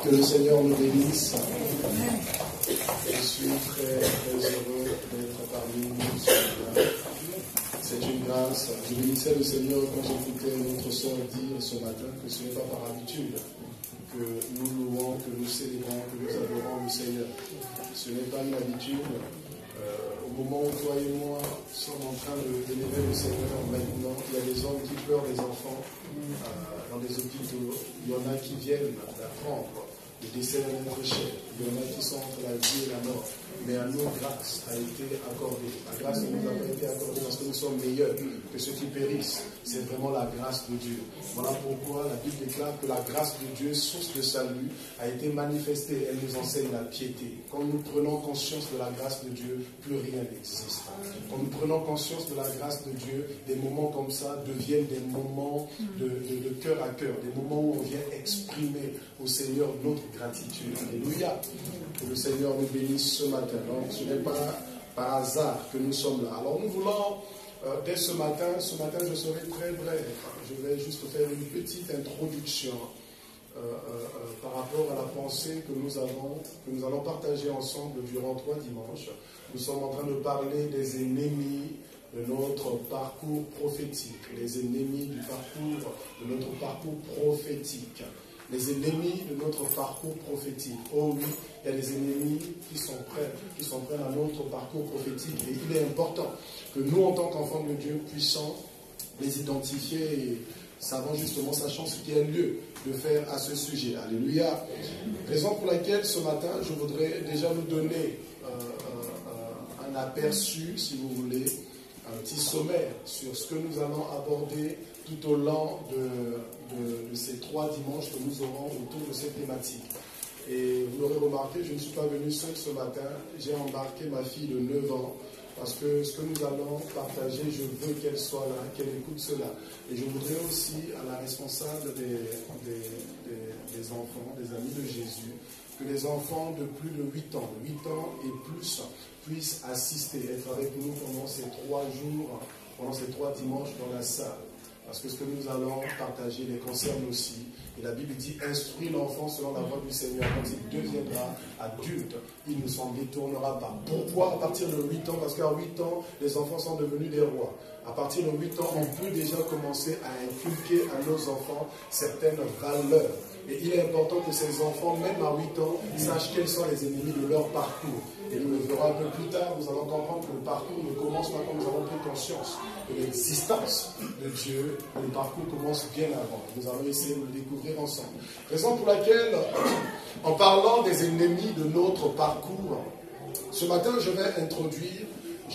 Que le Seigneur nous bénisse. Je suis très, très heureux d'être parmi nous ce matin. C'est une grâce. Je bénissais le Seigneur quand j'écoutais notre sœur dire ce matin que ce n'est pas par habitude que nous louons, que nous célébrons, que nous adorons le Seigneur. Ce n'est pas une habitude. Au moment où toi et moi sommes en train d'élever le Seigneur, maintenant, il y a des hommes qui pleurent des enfants dans des hôpitaux. Il y en a qui viennent d'apprendre le décès d'un être cher. Il y en a qui sont entre la vie et la mort. Mais à nous, grâce a été accordée. La grâce ne nous a pas été accordée parce que nous sommes meilleurs que ceux qui périssent. C'est vraiment la grâce de Dieu. Voilà pourquoi la Bible déclare que la grâce de Dieu, source de salut, a été manifestée. Elle nous enseigne la piété. Quand nous prenons conscience de la grâce de Dieu, plus rien n'existe. Quand nous prenons conscience de la grâce de Dieu, des moments comme ça deviennent des moments de cœur à cœur, des moments où on vient exprimer au Seigneur notre gratitude. Alléluia. Que le Seigneur nous bénisse ce matin. Donc, ce n'est pas par hasard que nous sommes là. Alors, nous voulons, dès ce matin, je serai très bref. Je vais juste faire une petite introduction par rapport à la pensée que nous allons partager ensemble durant 3 dimanches. Nous sommes en train de parler des ennemis de notre parcours prophétique, les ennemis de notre parcours prophétique. Les ennemis de notre parcours prophétique. Oh oui, il y a des ennemis qui sont prêts à notre parcours prophétique. Et il est important que nous, en tant qu'enfants de Dieu, puissions les identifier et sachant ce qu'il y a lieu de faire à ce sujet. Alléluia. Raison pour laquelle ce matin, je voudrais déjà nous donner un aperçu, si vous voulez, un petit sommaire sur ce que nous allons aborder tout au long de ces 3 dimanches que nous aurons autour de cette thématique. Et vous l'aurez remarqué, je ne suis pas venu seul ce matin, j'ai embarqué ma fille de 9 ans, parce que ce que nous allons partager, je veux qu'elle soit là, qu'elle écoute cela. Et je voudrais aussi, à la responsable des enfants, des amis de Jésus, que les enfants de plus de 8 ans et plus, puissent assister, être avec nous pendant ces 3 jours, pendant ces 3 dimanches dans la salle. Parce que ce que nous allons partager les concerne aussi. Et la Bible dit, instruis l'enfant selon la voie du Seigneur. Quand il deviendra adulte, il ne s'en détournera pas. Pourquoi à partir de 8 ans? Parce qu'à 8 ans, les enfants sont devenus des rois. À partir de 8 ans, on peut déjà commencer à inculquer à nos enfants certaines valeurs. Et il est important que ces enfants, même à 8 ans, sachent quels sont les ennemis de leur parcours. Et nous le verrons un peu plus tard, nous allons comprendre que le parcours ne commence pas quand nous avons pris conscience de l'existence de Dieu. Le parcours commence bien avant. Nous allons essayer de le découvrir ensemble. Raison pour laquelle, en parlant des ennemis de notre parcours, ce matin je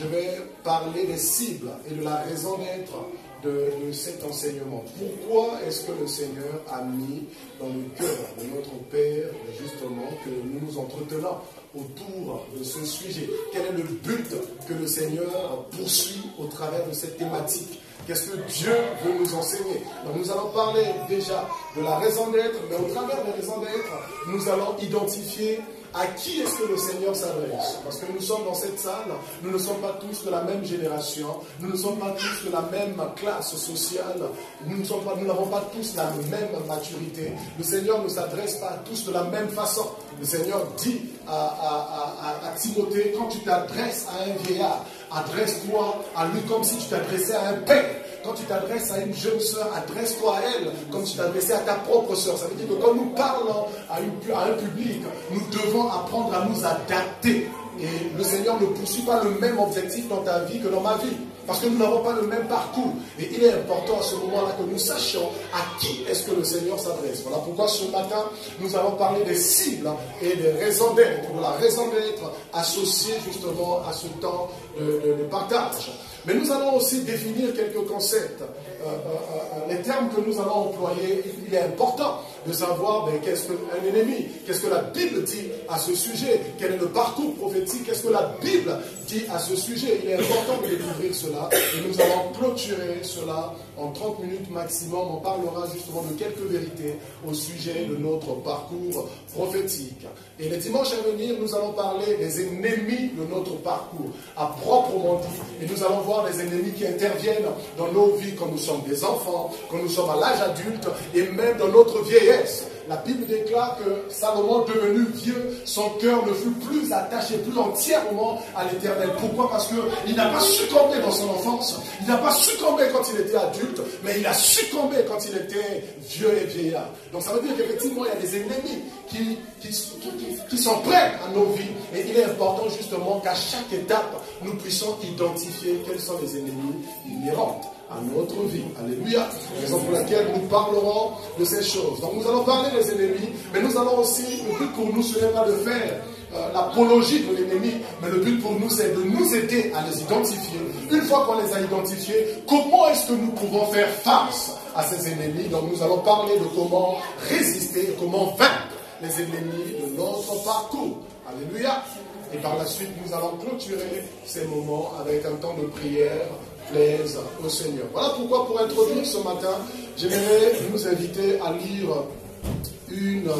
vais parler des cibles et de la raison d'être de cet enseignement. Pourquoi est-ce que le Seigneur a mis dans le cœur de notre Père, justement, que nous nous entretenons autour de ce sujet? Quel est le but que le Seigneur poursuit au travers de cette thématique? Qu'est-ce que Dieu veut nous enseigner? Donc nous allons parler déjà de la raison d'être, mais au travers de la raison d'être, nous allons identifier à qui est-ce que le Seigneur s'adresse? Parce que nous sommes dans cette salle, nous ne sommes pas tous de la même génération, nous ne sommes pas tous de la même classe sociale, nous n'avons pas tous la même maturité. Le Seigneur ne s'adresse pas à tous de la même façon. Le Seigneur dit à Timothée, quand tu t'adresses à un vieillard, adresse-toi à lui comme si tu t'adressais à un père. Quand tu t'adresses à une jeune sœur, adresse-toi à elle comme tu t'adressais à ta propre sœur. Ça veut dire que quand nous parlons à un public, nous devons apprendre à nous adapter. Et le Seigneur ne poursuit pas le même objectif dans ta vie que dans ma vie. Parce que nous n'avons pas le même parcours. Et il est important à ce moment-là que nous sachions à qui est-ce que le Seigneur s'adresse. Voilà pourquoi ce matin, nous allons parler des cibles et des raisons d'être, de la raison d'être associée justement à ce temps de partage. Mais nous allons aussi définir quelques concepts. Les termes que nous allons employer, il est important de savoir qu'est-ce qu'un ennemi, qu'est-ce que la Bible dit à ce sujet, quel est le parcours prophétique, qu'est-ce que la Bible dit à ce sujet. Il est important de découvrir cela et nous allons clôturer cela en 30 minutes maximum. On parlera justement de quelques vérités au sujet de notre parcours prophétique. Et les dimanches à venir, nous allons parler des ennemis de notre parcours, à proprement dit, et nous allons voir les ennemis qui interviennent dans nos vies quand nous sommes des enfants, quand nous sommes à l'âge adulte et même dans notre vieillesse. La Bible déclare que Salomon, devenu vieux, son cœur ne fut plus attaché, plus entièrement à l'Éternel. Pourquoi? Parce qu'il n'a pas succombé dans son enfance, il n'a pas succombé quand il était adulte, mais il a succombé quand il était vieux et vieillard. Donc ça veut dire qu'effectivement, il y a des ennemis qui sont prêts à nos vies. Et il est important justement qu'à chaque étape, nous puissions identifier quels sont les ennemis inhérents à notre vie. Alléluia. Raison pour laquelle nous parlerons de ces choses. Donc nous allons parler des ennemis, mais nous allons aussi, le but pour nous, ce n'est pas de faire l'apologie de l'ennemi, mais le but pour nous, c'est de nous aider à les identifier. Une fois qu'on les a identifiés, comment est-ce que nous pouvons faire face à ces ennemis? Donc nous allons parler de comment résister, comment vaincre les ennemis de notre parcours. Alléluia. Et par la suite, nous allons clôturer ces moments avec un temps de prière plaise au Seigneur. Voilà pourquoi, pour introduire ce matin, j'aimerais nous inviter à lire une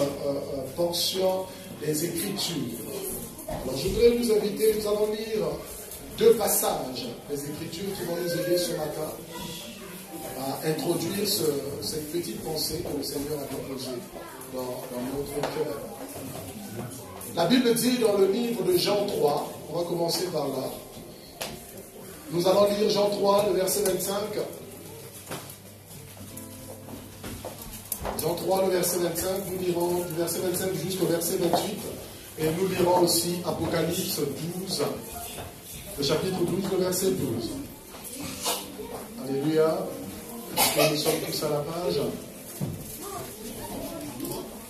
portion des Écritures. Alors je voudrais nous inviter, nous allons lire 2 passages des Écritures qui vont nous aider ce matin à introduire cette petite pensée que le Seigneur a déposée dans notre cœur. La Bible dit dans le livre de Jean 3, on va commencer par là. Nous allons lire Jean 3, le verset 25. Jean 3, le verset 25, nous lirons du verset 25 jusqu'au verset 28. Et nous lirons aussi Apocalypse 12, le chapitre 12, le verset 12. Alléluia. Est-ce que nous sommes tous à la page?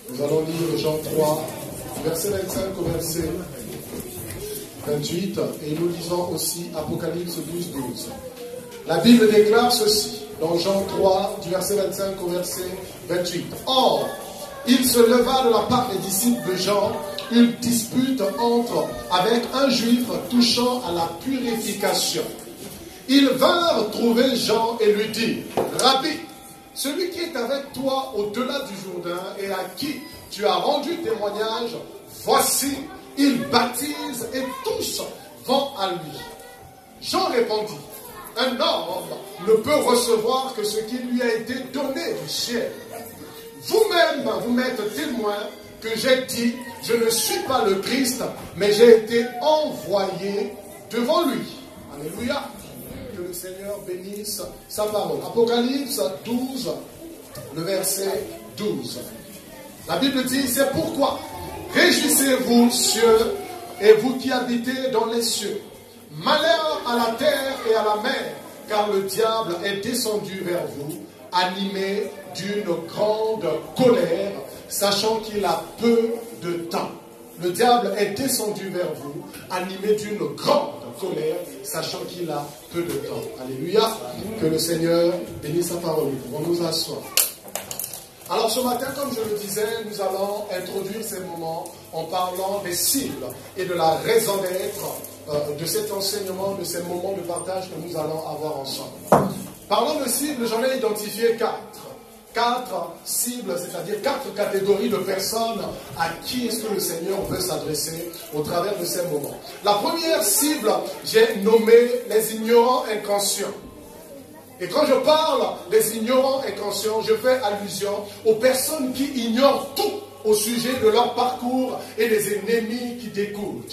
Nous allons lire Jean 3, verset 25 au verset 28, et nous lisons aussi Apocalypse 12, 12. La Bible déclare ceci, dans Jean 3, du verset 25 au verset 28. Or, il se leva de la part des disciples de Jean une dispute avec un juif touchant à la purification. Ils vinrent trouver Jean et lui dirent, Rabbi, celui qui est avec toi au-delà du Jourdain et à qui tu as rendu témoignage, voici, il baptise et tous vont à lui. Jean répondit, un homme ne peut recevoir que ce qui lui a été donné du ciel. Vous-même, vous m'êtes témoin que j'ai dit, je ne suis pas le Christ, mais j'ai été envoyé devant lui. Alléluia. Que le Seigneur bénisse sa parole. Apocalypse 12, le verset 12. La Bible dit, c'est pourquoi réjouissez-vous, cieux, et vous qui habitez dans les cieux. Malheur à la terre et à la mer, car le diable est descendu vers vous, animé d'une grande colère, sachant qu'il a peu de temps. Le diable est descendu vers vous, animé d'une grande colère, sachant qu'il a peu de temps. Alléluia. Que le Seigneur bénisse sa parole. Nous pouvons nous asseoir. Alors ce matin, comme je le disais, nous allons introduire ces moments en parlant des cibles et de la raison d'être de cet enseignement, de ces moments de partage que nous allons avoir ensemble. Parlant de cibles, j'en ai identifié 4. 4 cibles, c'est-à-dire 4 catégories de personnes à qui est-ce que le Seigneur veut s'adresser au travers de ces moments. La première cible, j'ai nommé les ignorants inconscients. Et quand je parle des ignorants inconscients, je fais allusion aux personnes qui ignorent tout au sujet de leur parcours et des ennemis qui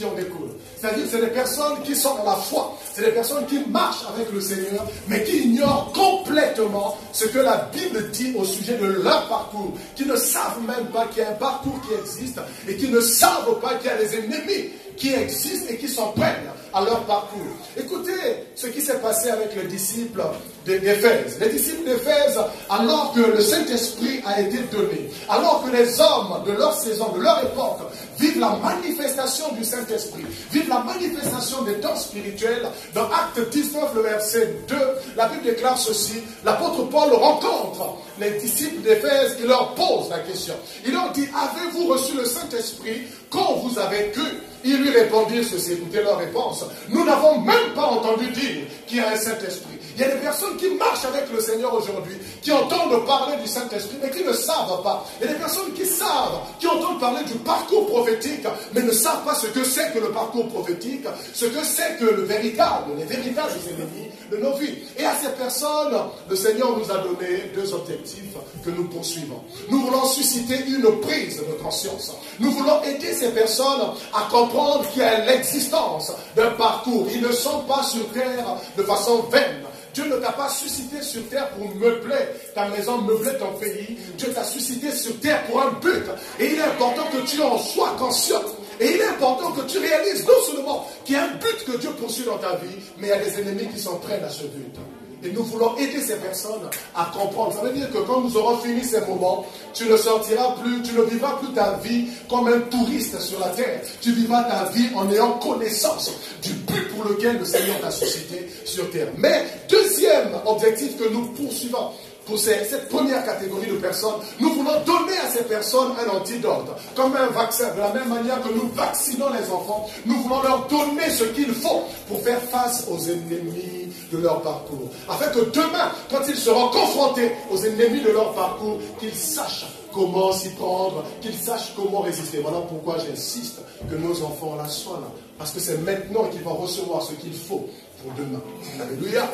en découlent. C'est-à-dire que c'est des personnes qui sont dans la foi, c'est des personnes qui marchent avec le Seigneur, mais qui ignorent complètement ce que la Bible dit au sujet de leur parcours, qui ne savent même pas qu'il y a un parcours qui existe et qui ne savent pas qu'il y a des ennemis qui existent et qui sont prêts à leur parcours. Écoutez ce qui s'est passé avec les disciples d'Éphèse. Les disciples d'Éphèse, alors que le Saint-Esprit a été donné, alors que les hommes de leur saison, de leur époque, vivent la manifestation du Saint-Esprit, vivent la manifestation des dons spirituels, dans Acte 19, le verset 2, la Bible déclare ceci, l'apôtre Paul rencontre les disciples d'Éphèse, il leur pose la question. Il leur dit, avez-vous reçu le Saint-Esprit quand vous avez cru? Ils lui répondirent ceci, écoutez leur réponse. Nous n'avons même pas entendu dire qu'il y a un Saint-Esprit. Il y a des personnes qui marchent avec le Seigneur aujourd'hui, qui entendent parler du Saint-Esprit, mais qui ne savent pas. Il y a des personnes qui savent, qui entendent parler du parcours prophétique, mais ne savent pas ce que c'est que le parcours prophétique, ce que c'est que les véritables ennemis de nos vies. Et à ces personnes, le Seigneur nous a donné deux objectifs que nous poursuivons. Nous voulons susciter une prise de conscience. Nous voulons aider ces personnes à comprendre qu'il y a l'existence d'un parcours. Ils ne sont pas sur terre de façon vaine. Dieu ne t'a pas suscité sur terre pour meubler ta maison, meubler ton pays. Dieu t'a suscité sur terre pour un but. Et il est important que tu en sois conscient. Et il est important que tu réalises non seulement qu'il y a un but que Dieu poursuit dans ta vie, mais il y a des ennemis qui s'entraînent à ce but. Et nous voulons aider ces personnes à comprendre. Ça veut dire que quand nous aurons fini ces moments, tu ne sortiras plus, tu ne vivras plus ta vie comme un touriste sur la terre. Tu vivras ta vie en ayant connaissance du but pour lequel le Seigneur t'a suscité sur terre. Mais deuxième objectif que nous poursuivons, pour cette première catégorie de personnes, nous voulons donner à ces personnes un antidote, comme un vaccin. De la même manière que nous vaccinons les enfants, nous voulons leur donner ce qu'il faut pour faire face aux ennemis de leur parcours. Afin que demain, quand ils seront confrontés aux ennemis de leur parcours, qu'ils sachent comment s'y prendre, qu'ils sachent comment résister. Voilà pourquoi j'insiste que nos enfants là soient là. Parce que c'est maintenant qu'ils vont recevoir ce qu'il faut pour demain. Alléluia.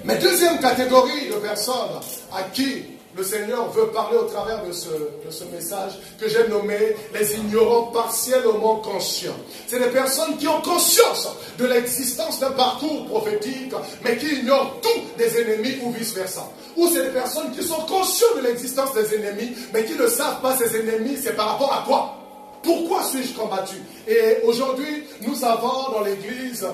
Mais deuxième catégorie de personnes à qui le Seigneur veut parler au travers de ce message que j'ai nommé les ignorants partiellement conscients. C'est des personnes qui ont conscience de l'existence d'un parcours prophétique, mais qui ignorent tout des ennemis ou vice-versa. Ou c'est des personnes qui sont conscientes de l'existence des ennemis, mais qui ne savent pas ces ennemis, c'est par rapport à quoi? Pourquoi suis-je combattu? Et aujourd'hui, nous avons dans l'Église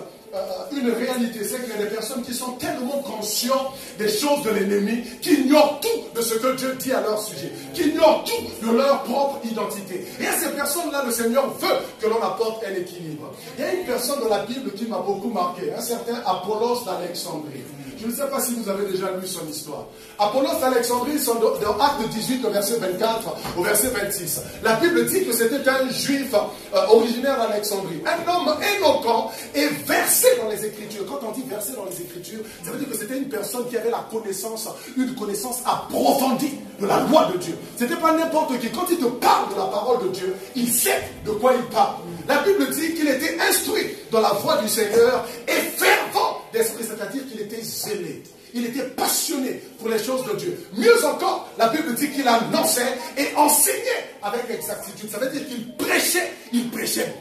une réalité, c'est qu'il y a des personnes qui sont tellement conscientes des choses de l'ennemi, qui ignorent tout de ce que Dieu dit à leur sujet, qui ignorent tout de leur propre identité. Et à ces personnes-là, le Seigneur veut que l'on apporte un équilibre. Il y a une personne dans la Bible qui m'a beaucoup marqué, un certain Apollos d'Alexandrie. Je ne sais pas si vous avez déjà lu son histoire. Apollos d'Alexandrie, dans Acte 18, au verset 24 au verset 26. La Bible dit que c'était un juif originaire d'Alexandrie. Un homme éloquent et versé dans les Écritures. Quand on dit versé dans les Écritures, ça veut dire que c'était une personne qui avait une connaissance approfondie de la loi de Dieu. C'était pas n'importe qui. Quand il te parle de la parole de Dieu, il sait de quoi il parle. La Bible dit qu'il était instruit dans la voie du Seigneur et fervent d'esprit, c'est-à-dire qu'il était zélé. Il était passionné pour les choses de Dieu. Mieux encore, la Bible dit qu'il annonçait et enseignait avec exactitude. Ça veut dire qu'il prêchait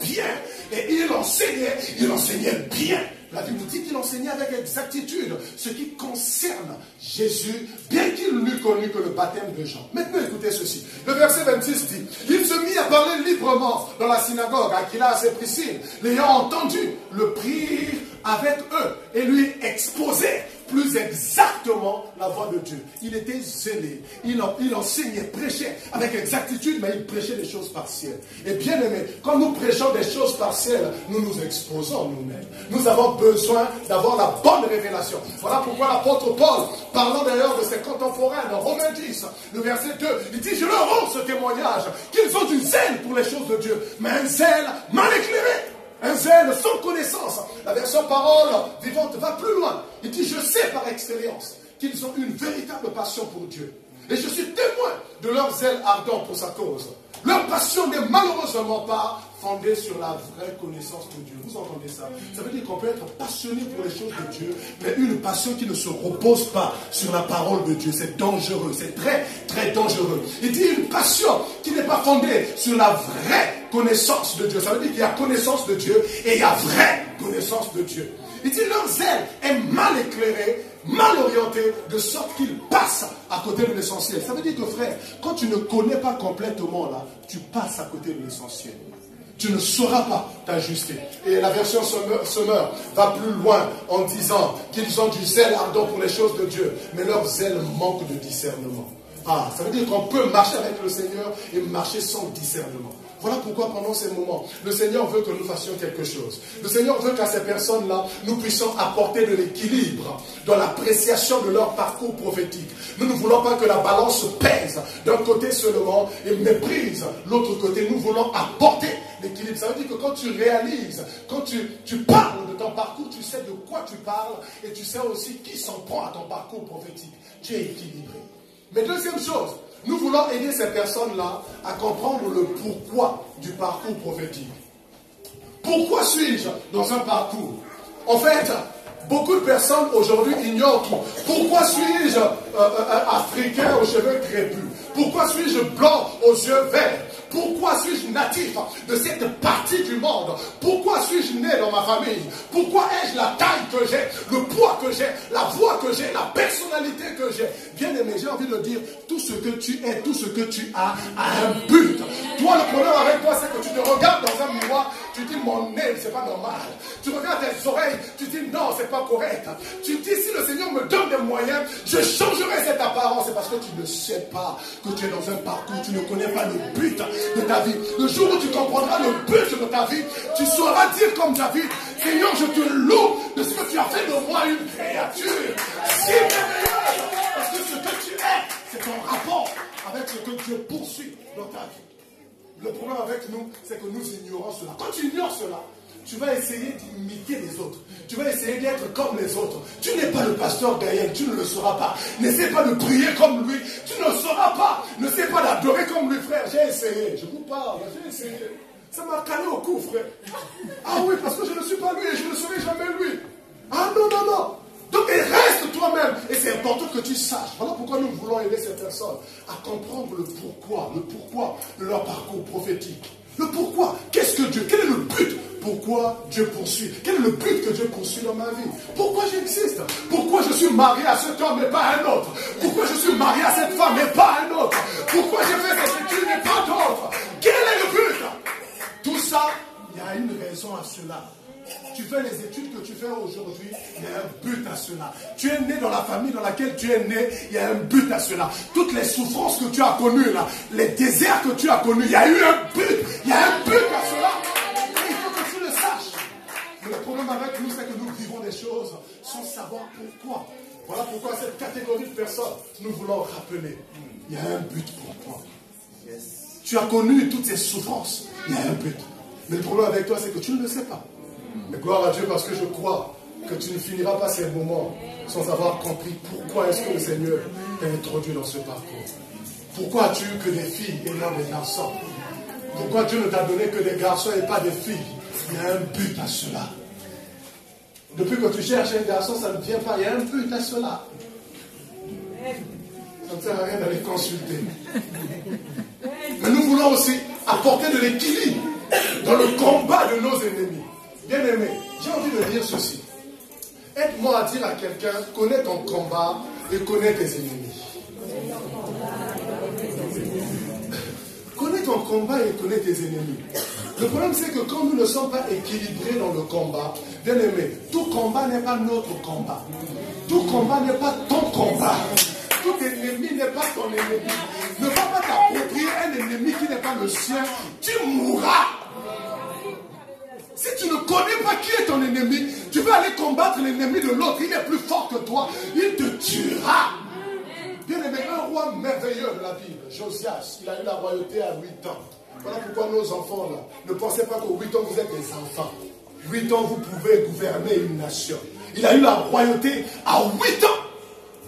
bien. Et il enseignait bien. La Bible dit qu'il enseignait avec exactitude ce qui concerne Jésus, bien qu'il n'eût connu que le baptême de Jean. Maintenant, écoutez ceci. Le verset 26 dit, il se mit à parler librement dans la synagogue, Aquilas et Priscille, l'ayant entendu, le prirent avec eux et lui exposaient plus exactement la voix de Dieu. Il était zélé, il enseignait, prêchait avec exactitude, mais il prêchait des choses partielles. Et bien aimé, quand nous prêchons des choses partielles, nous nous exposons nous-mêmes. Nous avons besoin d'avoir la bonne révélation. Voilà pourquoi l'apôtre Paul, parlant d'ailleurs de ses contemporains dans Romains 10, le verset 2, il dit, je leur rends ce témoignage, qu'ils ont du zèle pour les choses de Dieu, mais un zèle mal éclairé. Un zèle sans connaissance. La version parole vivante va plus loin. Il dit, je sais par expérience qu'ils ont une véritable passion pour Dieu. Et je suis témoin de leur zèle ardent pour sa cause. Leur passion n'est malheureusement pas fondée sur la vraie connaissance de Dieu. Vous entendez ça? Ça veut dire qu'on peut être passionné pour les choses de Dieu, mais une passion qui ne se repose pas sur la parole de Dieu. C'est dangereux, c'est très, très dangereux. Il dit une passion qui n'est pas fondée sur la vraie connaissance de Dieu. Ça veut dire qu'il y a connaissance de Dieu et il y a vraie connaissance de Dieu. Il dit leur zèle est mal éclairé, mal orienté, de sorte qu'il passe à côté de l'essentiel. Ça veut dire que frère, quand tu ne connais pas complètement là, tu passes à côté de l'essentiel. Tu ne sauras pas t'ajuster. Et la version Semeur va plus loin en disant qu'ils ont du zèle ardent pour les choses de Dieu, mais leur zèle manque de discernement. Ah, ça veut dire qu'on peut marcher avec le Seigneur et marcher sans discernement. Voilà pourquoi pendant ces moments, le Seigneur veut que nous fassions quelque chose. Le Seigneur veut qu'à ces personnes-là, nous puissions apporter de l'équilibre dans l'appréciation de leur parcours prophétique. Nous ne voulons pas que la balance pèse d'un côté seulement et méprise l'autre côté. Nous voulons apporter l'équilibre. Ça veut dire que quand tu réalises, quand tu parles de ton parcours, tu sais de quoi tu parles et tu sais aussi qui s'en prend à ton parcours prophétique. Tu es équilibré. Mais deuxième chose, nous voulons aider ces personnes-là à comprendre le pourquoi du parcours prophétique. Pourquoi suis-je dans un parcours? En fait, beaucoup de personnes aujourd'hui ignorent tout. Pourquoi suis-je africain aux cheveux crépus? Pourquoi suis-je blanc aux yeux verts? Pourquoi suis-je natif de cette partie du monde? Pourquoi suis-je né dans ma famille? Pourquoi ai-je la taille que j'ai, le poids que j'ai, la voix que j'ai, la personnalité que j'ai? Bien aimé, j'ai envie de dire, tout ce que tu es, tout ce que tu as un but. Toi, le problème avec toi, c'est que tu te regardes dans un miroir, tu dis mon nez, c'est pas normal. Tu regardes tes oreilles, tu dis non, c'est pas correct. Tu dis si le Seigneur me donne des moyens, je changerai cette apparence. C'est parce que tu ne sais pas que tu es dans un parcours, tu ne connais pas le but de ta vie. Le jour où tu comprendras le but de ta vie, tu sauras dire comme David, Seigneur, je te loue de ce que tu as fait de moi une créature si merveilleuse. Parce que ce que tu es, c'est ton rapport avec ce que Dieu poursuit dans ta vie. Le problème avec nous, c'est que nous ignorons cela. Quand tu ignores cela, tu vas essayer d'imiter les autres. Tu vas essayer d'être comme les autres. Tu n'es pas le pasteur Gaël, tu ne le seras pas. N'essaie pas de prier comme lui, tu ne le seras pas. N'essaie pas d'adorer comme lui, frère. J'ai essayé, je vous parle, j'ai essayé. Ça m'a calé au cou, frère. Ah oui, parce que je ne suis pas lui et je ne serai jamais lui. Ah non, non, non. Donc reste toi-même. Et c'est important que tu saches. Voilà pourquoi nous voulons aider ces personnes à comprendre le pourquoi de leur parcours prophétique. Le pourquoi. Qu'est-ce que Dieu, quel est le but? Pourquoi Dieu poursuit? Quel est le but que Dieu poursuit dans ma vie? Pourquoi j'existe? Pourquoi je suis marié à cet homme et pas à un autre? Pourquoi je suis marié à cette femme et pas à un autre? Pourquoi j'ai fait cette étude et pas d'autres? Quel est le but? Tout ça, il y a une raison à cela. Tu fais les études que tu fais aujourd'hui, il y a un but à cela. Tu es né dans la famille dans laquelle tu es né, il y a un but à cela. Toutes les souffrances que tu as connues là, les déserts que tu as connus, il y a eu un but. Il y a un but à cela. Et il faut que tu le saches. Mais le problème avec nous, c'est que nous vivons des choses sans savoir pourquoi. Voilà pourquoi cette catégorie de personnes, nous voulons rappeler. Il y a un but pour toi. Tu as connu toutes ces souffrances, il y a un but. Mais le problème avec toi, c'est que tu ne le sais pas. Mais gloire à Dieu parce que je crois que tu ne finiras pas ces moments sans avoir compris pourquoi est-ce que le Seigneur t'a introduit dans ce parcours. Pourquoi as-tu eu que des filles et non des garçons? Pourquoi Dieu ne t'a donné que des garçons et pas des filles? Il y a un but à cela. Depuis que tu cherches un garçon, ça ne vient pas. Il y a un but à cela. Ça ne sert à rien d'aller consulter. Mais nous voulons aussi apporter de l'équilibre dans le combat de nos ennemis. Bien aimé, j'ai envie de dire ceci. Aide-moi à dire à quelqu'un, connais ton combat et connais tes ennemis. Connais ton combat et connais tes ennemis. Le problème c'est que quand nous ne sommes pas équilibrés dans le combat, bien aimé, tout combat n'est pas notre combat. Tout combat n'est pas ton combat. Tout ennemi n'est pas ton ennemi. Ne va pas t'approprier un ennemi qui n'est pas le sien. Tu mourras. Si tu ne connais pas qui est ton ennemi, tu vas aller combattre l'ennemi de l'autre. Il est plus fort que toi. Il te tuera. Bien aimé, un roi merveilleux de la Bible, Josias, il a eu la royauté à 8 ans. Voilà pourquoi nos enfants là, ne pensez pas qu'aux 8 ans vous êtes des enfants. 8 ans vous pouvez gouverner une nation. Il a eu la royauté à 8 ans.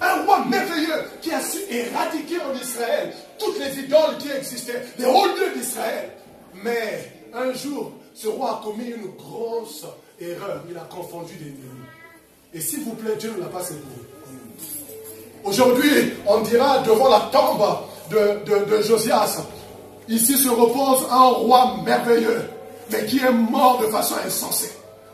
Un roi merveilleux qui a su éradiquer en Israël toutes les idoles qui existaient, les hauts lieux d'Israël. Mais un jour, ce roi a commis une grosse erreur. Il a confondu des ennemis. Et s'il vous plaît, Dieu ne l'a pas séparé. Aujourd'hui, on dira devant la tombe de Josias, ici se repose un roi merveilleux, mais qui est mort de façon insensée.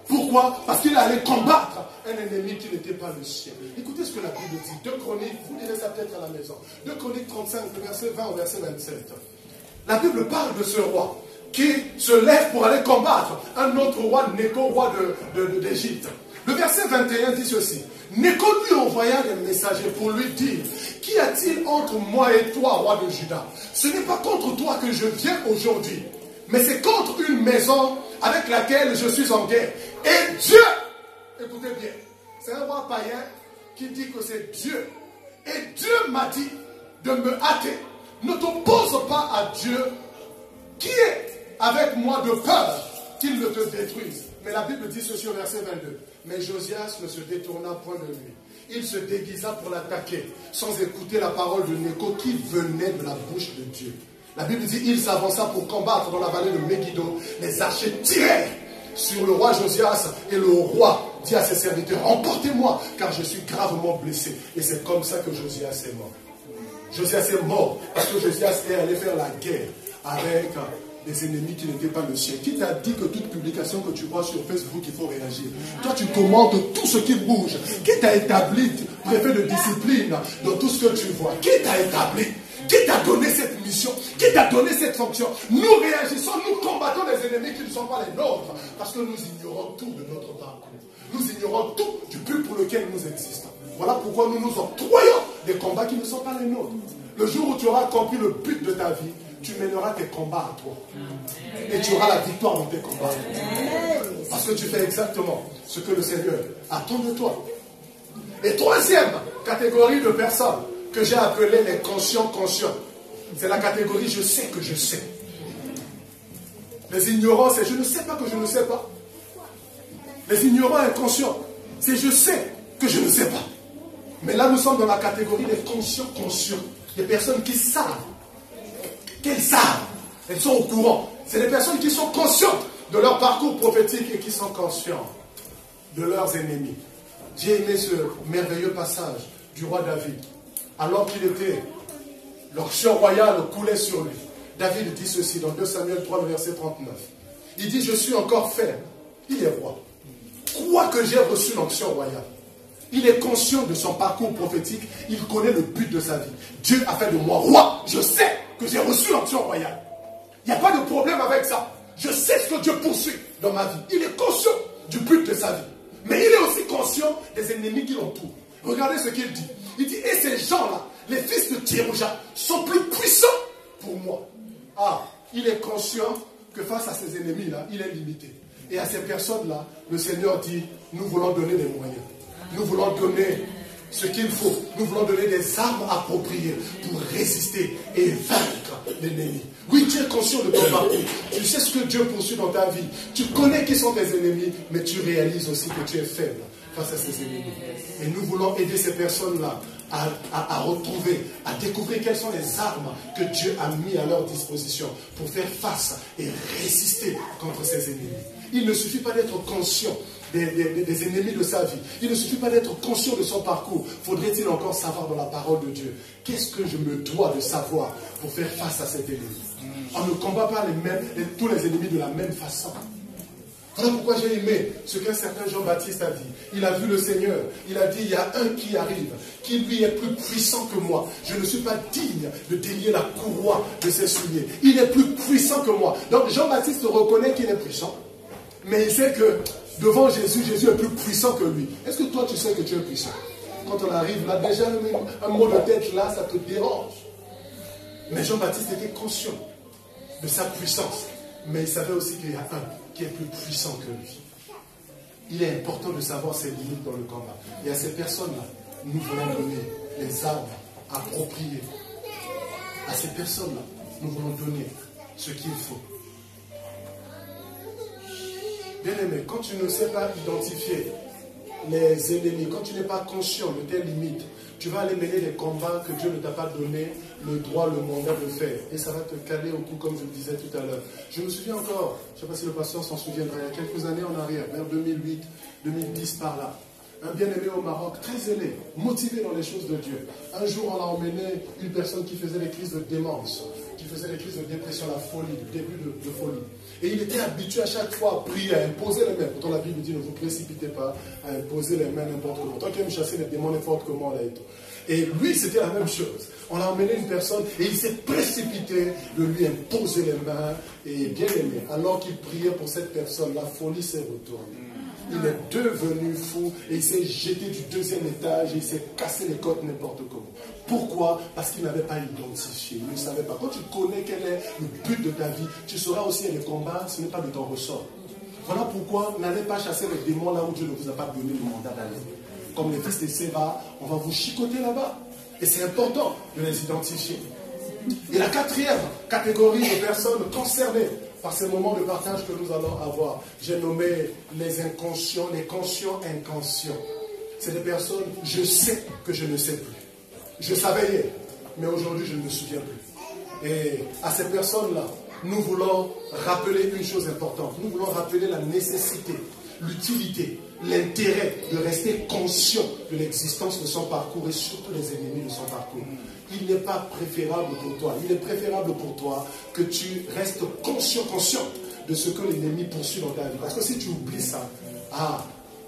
Pourquoi? Parce qu'il allait combattre un ennemi qui n'était pas le sien. Écoutez ce que la Bible dit. 2 Chroniques, vous lirez ça peut-être à la maison. 2 Chroniques 35, verset 20 au verset 27. La Bible parle de ce roi qui se lève pour aller combattre un autre roi, Néco, roi d'Égypte. Le verset 21 dit ceci. Néco lui envoya des messagers pour lui dire, qu'y a-t-il entre moi et toi, roi de Juda? Ce n'est pas contre toi que je viens aujourd'hui, mais c'est contre une maison avec laquelle je suis en guerre. Et Dieu, écoutez bien, c'est un roi païen qui dit que c'est Dieu. Et Dieu m'a dit de me hâter. Ne t'oppose pas à Dieu qui est avec moi de peur qu'il ne te détruise. Mais la Bible dit ceci au verset 22. Mais Josias ne se détourna point de lui. Il se déguisa pour l'attaquer, sans écouter la parole de Néco qui venait de la bouche de Dieu. La Bible dit, il s'avança pour combattre dans la vallée de Megiddo. Les archers tirèrent sur le roi Josias et le roi dit à ses serviteurs, emportez-moi car je suis gravement blessé. Et c'est comme ça que Josias est mort. Josias est mort parce que Josias est allé faire la guerre avec des ennemis qui n'étaient pas le sien. Qui t'a dit que toute publication que tu vois sur Facebook, il faut réagir? Toi, tu commentes tout ce qui bouge. Qui t'a établi préfet de discipline dans tout ce que tu vois? Qui t'a établi? Qui t'a donné cette mission? Qui t'a donné cette fonction? Nous réagissons, nous combattons les ennemis qui ne sont pas les nôtres parce que nous ignorons tout de notre parcours. Nous ignorons tout du but pour lequel nous existons. Voilà pourquoi nous nous octroyons des combats qui ne sont pas les nôtres. Le jour où tu auras compris le but de ta vie, tu mèneras tes combats à toi. Et tu auras la victoire dans tes combats. Parce que tu fais exactement ce que le Seigneur attend de toi. Et troisième catégorie de personnes que j'ai appelées les conscients. C'est la catégorie je sais que je sais. Les ignorants, c'est je ne sais pas que je ne sais pas. Les ignorants inconscients, c'est je sais que je ne sais pas. Mais là, nous sommes dans la catégorie des conscients. Des personnes qui savent. Qu'elles savent. Elles sont au courant. C'est des personnes qui sont conscientes de leur parcours prophétique et qui sont conscientes de leurs ennemis. J'ai aimé ce merveilleux passage du roi David. Alors qu'il était, l'onction royale coulait sur lui. David dit ceci dans 2 Samuel 3, le verset 39. Il dit, je suis encore ferme. Il est roi. Quoique j'ai reçu l'onction royale. Il est conscient de son parcours prophétique. Il connaît le but de sa vie. Dieu a fait de moi roi. Je sais que j'ai reçu l'onction royale. Il n'y a pas de problème avec ça. Je sais ce que Dieu poursuit dans ma vie. Il est conscient du but de sa vie. Mais il est aussi conscient des ennemis qui l'entourent. Regardez ce qu'il dit. Il dit, et ces gens-là, les fils de Thérouja, sont plus puissants pour moi. Ah, il est conscient que face à ces ennemis-là, il est limité. Et à ces personnes-là, le Seigneur dit, nous voulons donner des moyens. Nous voulons donner ce qu'il faut. Nous voulons donner des armes appropriées pour résister et vaincre l'ennemi. Oui, tu es conscient de ton parcours. Tu sais ce que Dieu poursuit dans ta vie. Tu connais qui sont tes ennemis, mais tu réalises aussi que tu es faible face à ces ennemis. Et nous voulons aider ces personnes-là à retrouver, à découvrir quelles sont les armes que Dieu a mis à leur disposition pour faire face et résister contre ces ennemis. Il ne suffit pas d'être conscient des ennemis de sa vie. Il ne suffit pas d'être conscient de son parcours. Faudrait-il encore savoir dans la parole de Dieu, qu'est-ce que je me dois de savoir pour faire face à cet ennemi? On ne combat pas tous les ennemis de la même façon. Voilà pourquoi j'ai aimé ce qu'un certain Jean-Baptiste a dit. Il a vu le Seigneur. Il a dit, il y a un qui arrive, qui lui est plus puissant que moi. Je ne suis pas digne de délier la courroie de ses souliers. Il est plus puissant que moi. Donc Jean-Baptiste reconnaît qu'il est puissant. Mais il sait que devant Jésus, Jésus est plus puissant que lui. Est-ce que toi, tu sais que tu es puissant? Quand on arrive là, déjà un mot de tête là, ça te dérange. Mais Jean-Baptiste était conscient de sa puissance. Mais il savait aussi qu'il y a un qui est plus puissant que lui. Il est important de savoir ses limites dans le combat. Et à ces personnes-là, nous voulons donner les armes appropriées. À ces personnes-là, nous voulons donner ce qu'il faut. Bien aimé, quand tu ne sais pas identifier les ennemis, quand tu n'es pas conscient de tes limites, tu vas aller mener des combats que Dieu ne t'a pas donné le droit, le mandat de faire. Et ça va te caler au cou, comme je le disais tout à l'heure. Je me souviens encore, je ne sais pas si le pasteur s'en souviendra, il y a quelques années en arrière, vers 2008, 2010 par là. Un bien-aimé au Maroc, très zélé, motivé dans les choses de Dieu. Un jour, on a emmené une personne qui faisait des crises de démence, qui faisait des crises de dépression, la folie, le début de folie. Et il était habitué à chaque fois à prier, à imposer les mains. Pourtant, la Bible dit, ne vous précipitez pas à imposer les mains n'importe comment. Tant qu'il aime chasser les démons n'importe comment, là et tout. Et lui, c'était la même chose. On a emmené une personne et il s'est précipité de lui imposer les mains. Et bien aimé, alors qu'il priait pour cette personne, la folie s'est retournée. Il est devenu fou et il s'est jeté du deuxième étage et il s'est cassé les côtes n'importe comment. Pourquoi? Parce qu'il n'avait pas identifié. Il ne savait pas. Quand tu connais quel est le but de ta vie, tu sauras aussi que les combats, ce n'est pas de ton ressort. Voilà pourquoi n'allez pas chasser les démons là où Dieu ne vous a pas donné le mandat d'aller. Comme les fils de Séba, on va vous chicoter là-bas. Et c'est important de les identifier. Et la quatrième catégorie de personnes concernées par ces moments de partage que nous allons avoir, j'ai nommé les inconscients, les conscients inconscients. C'est des personnes, je sais que je ne sais plus. Je savais hier, mais aujourd'hui je ne me souviens plus. Et à ces personnes-là, nous voulons rappeler une chose importante. Nous voulons rappeler la nécessité, l'utilité, l'intérêt de rester conscient de l'existence de son parcours et surtout des ennemis de son parcours. Il n'est pas préférable pour toi, il est préférable pour toi que tu restes conscient de ce que l'ennemi poursuit dans ta vie. Parce que si tu oublies ça,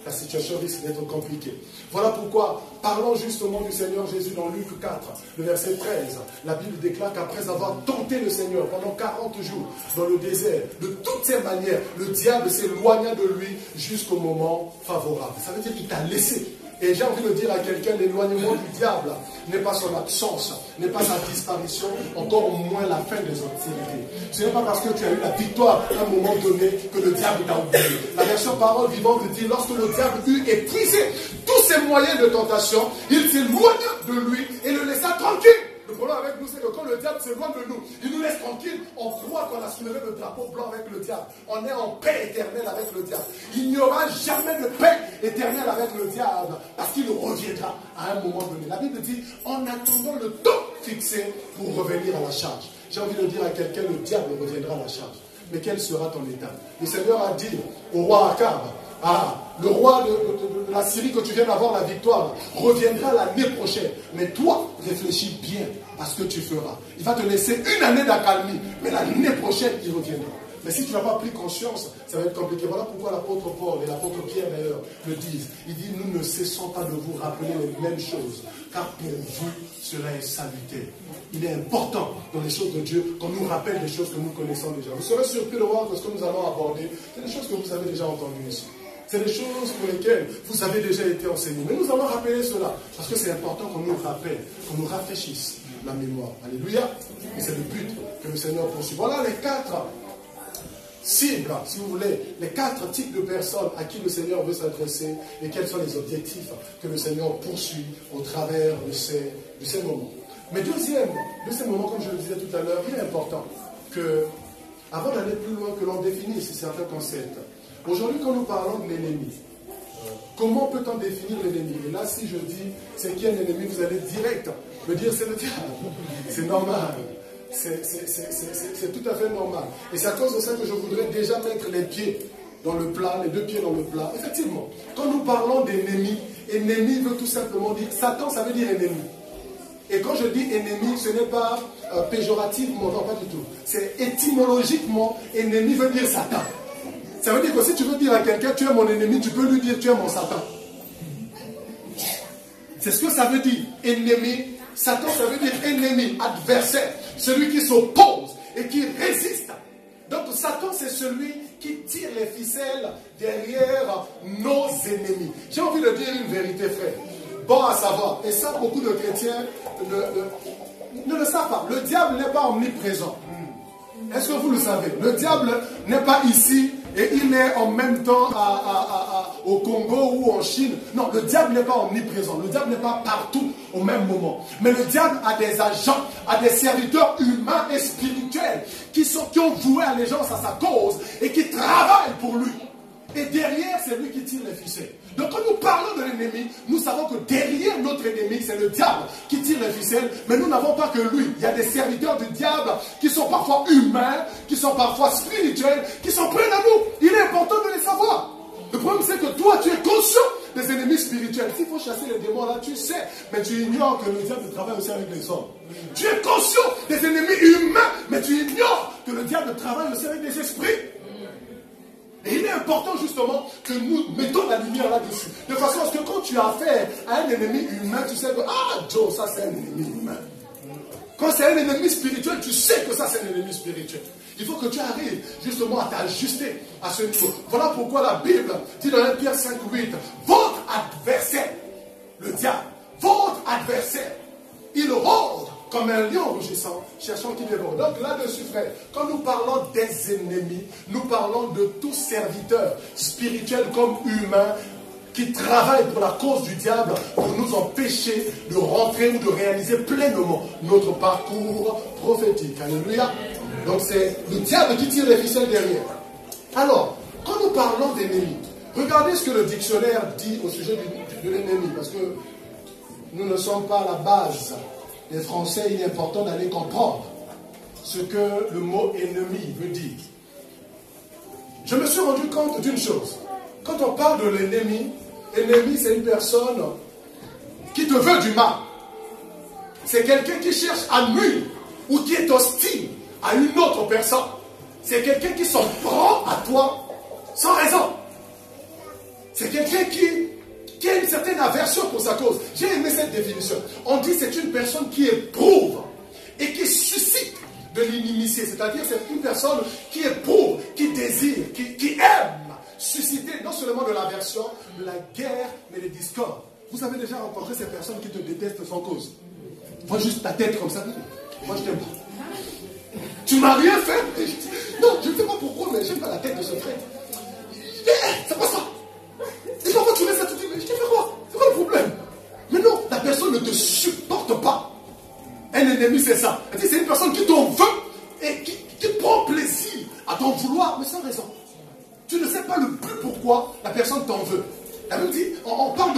la situation risque d'être compliquée. Voilà pourquoi, parlons justement du Seigneur Jésus dans Luc 4, le verset 13. La Bible déclare qu'après avoir tenté le Seigneur pendant 40 jours dans le désert, de toutes ses manières, le diable s'éloigna de lui jusqu'au moment favorable. Ça veut dire qu'il t'a laissé. Et j'ai envie de dire à quelqu'un, l'éloignement du diable n'est pas son absence, n'est pas sa disparition, encore moins la fin des hostilités. Ce n'est pas parce que tu as eu la victoire à un moment donné que le diable t'a oublié. La version parole vivante dit, lorsque le diable eut épuisé tous ses moyens de tentation, il s'éloigna de lui et le laissa tranquille. Le problème avec nous, c'est que quand le diable s'éloigne de nous, il nous laisse tranquille, on croit qu'on a soulevé le drapeau blanc avec le diable. On est en paix éternelle avec le diable. Il n'y aura jamais de paix éternelle avec le diable, parce qu'il reviendra à un moment donné. La Bible dit, en attendant le temps fixé pour revenir à la charge. J'ai envie de dire à quelqu'un, le diable reviendra à la charge. Mais quel sera ton état? Le Seigneur a dit au roi Akab, le roi de la Syrie que tu viens d'avoir la victoire reviendra l'année prochaine. Mais toi, réfléchis bien à ce que tu feras. Il va te laisser une année d'accalmie, mais l'année prochaine, il reviendra. Mais si tu n'as pas pris conscience, ça va être compliqué. Voilà pourquoi l'apôtre Paul et l'apôtre Pierre d'ailleurs le disent. Il dit, nous ne cessons pas de vous rappeler les mêmes choses, car pour vous, cela est salutaire. Il est important dans les choses de Dieu qu'on nous rappelle des choses que nous connaissons déjà. Vous serez surpris de voir que ce que nous allons aborder, c'est des choses que vous avez déjà entendues ici. C'est des choses pour lesquelles vous avez déjà été enseignés. Mais nous allons rappeler cela, parce que c'est important qu'on nous rappelle, qu'on nous rafraîchisse la mémoire. Alléluia. Et c'est le but que le Seigneur poursuit. Voilà les 4 cibles, si vous voulez, les 4 types de personnes à qui le Seigneur veut s'adresser et quels sont les objectifs que le Seigneur poursuit au travers de ces moments. Mais deuxième moment, comme je le disais tout à l'heure, il est important que, avant d'aller plus loin, que l'on définisse certains concepts. Aujourd'hui, quand nous parlons de l'ennemi, comment peut-on définir l'ennemi? Et là, si je dis c'est qui un ennemi, vous allez direct me dire c'est le diable. C'est normal. C'est tout à fait normal. Et c'est à cause de ça que je voudrais déjà mettre les pieds dans le plat, les 2 pieds dans le plat. Effectivement, quand nous parlons d'ennemi, ennemi veut tout simplement dire, Satan, ça veut dire ennemi. Et quand je dis ennemi, ce n'est pas péjorativement, non, pas du tout. C'est étymologiquement, ennemi veut dire Satan. Ça veut dire que si tu veux dire à quelqu'un, tu es mon ennemi, tu peux lui dire, tu es mon Satan. C'est ce que ça veut dire, ennemi. Satan, ça veut dire ennemi, adversaire, celui qui s'oppose et qui résiste. Donc Satan, c'est celui qui tire les ficelles derrière nos ennemis. J'ai envie de dire une vérité, frère. Bon à savoir, et ça, beaucoup de chrétiens ne le savent pas. Le diable n'est pas omniprésent. Est-ce que vous le savez? Le diable n'est pas ici et il est en même temps au Congo ou en Chine. Non, le diable n'est pas omniprésent. Le diable n'est pas partout au même moment. Mais le diable a des agents, a des serviteurs humains et spirituels qui ont voué allégeance à sa cause et qui travaillent pour lui. Et derrière, c'est lui qui tire les ficelles. Donc quand nous parlons de l'ennemi, nous savons que derrière notre ennemi, c'est le diable qui tire les ficelles. Mais nous n'avons pas que lui. Il y a des serviteurs du diable qui sont parfois humains, qui sont parfois spirituels, qui sont près de nous. Il est important de les savoir. Le problème, c'est que toi, tu es conscient des ennemis spirituels. S'il faut chasser les démons, là, tu sais. Mais tu ignores que le diable travaille aussi avec les hommes. Tu es conscient des ennemis humains, mais tu ignores que le diable travaille aussi avec les esprits. Et il est important justement que nous mettons la lumière là-dessus. De façon à ce que quand tu as affaire à un ennemi humain, tu sais que, ah, Joe, ça c'est un ennemi humain. Quand c'est un ennemi spirituel, tu sais que ça c'est un ennemi spirituel. Il faut que tu arrives justement à t'ajuster à ce niveau. Voilà pourquoi la Bible dit dans 1 Pierre 5, 8, votre adversaire, le diable, votre adversaire, il rôde comme un lion rugissant, cherchant qui dévore. Donc là-dessus, frère, quand nous parlons des ennemis, nous parlons de tous serviteurs, spirituels comme humains, qui travaillent pour la cause du diable, pour nous empêcher de rentrer ou de réaliser pleinement notre parcours prophétique. Alléluia. Donc c'est le diable qui tire les ficelles derrière. Alors, quand nous parlons d'ennemis, regardez ce que le dictionnaire dit au sujet de l'ennemi, parce que nous ne sommes pas à la base des Français, il est important d'aller comprendre ce que le mot ennemi veut dire. Je me suis rendu compte d'une chose. Quand on parle de l'ennemi, ennemi c'est une personne qui te veut du mal. C'est quelqu'un qui cherche à nuire ou qui est hostile à une autre personne. C'est quelqu'un qui s'en prend à toi sans raison. C'est quelqu'un qui a une certaine aversion pour sa cause. J'ai aimé cette définition. On dit que c'est une personne qui éprouve et qui suscite de l'inimitié. C'est-à-dire c'est une personne qui éprouve, qui désire, qui aime susciter non seulement de l'aversion, de la guerre, mais des discordes. Vous avez déjà rencontré ces personnes qui te détestent sans cause. Vois juste ta tête comme ça. Moi je t'aime pas. Tu m'as rien fait. Non, je ne sais pas pourquoi, mais j'aime pas la tête de ce frère. C'est pas ça. Et parfois tu restes à te dire, mais je t'ai fait quoi? C'est quoi le problème? Mais non, la personne ne te supporte pas. Un ennemi, c'est ça. C'est une personne qui t'en veut et qui prend plaisir à t'en vouloir, mais sans raison. Tu ne sais pas le but pourquoi la personne t'en veut. La Bible dit, on parle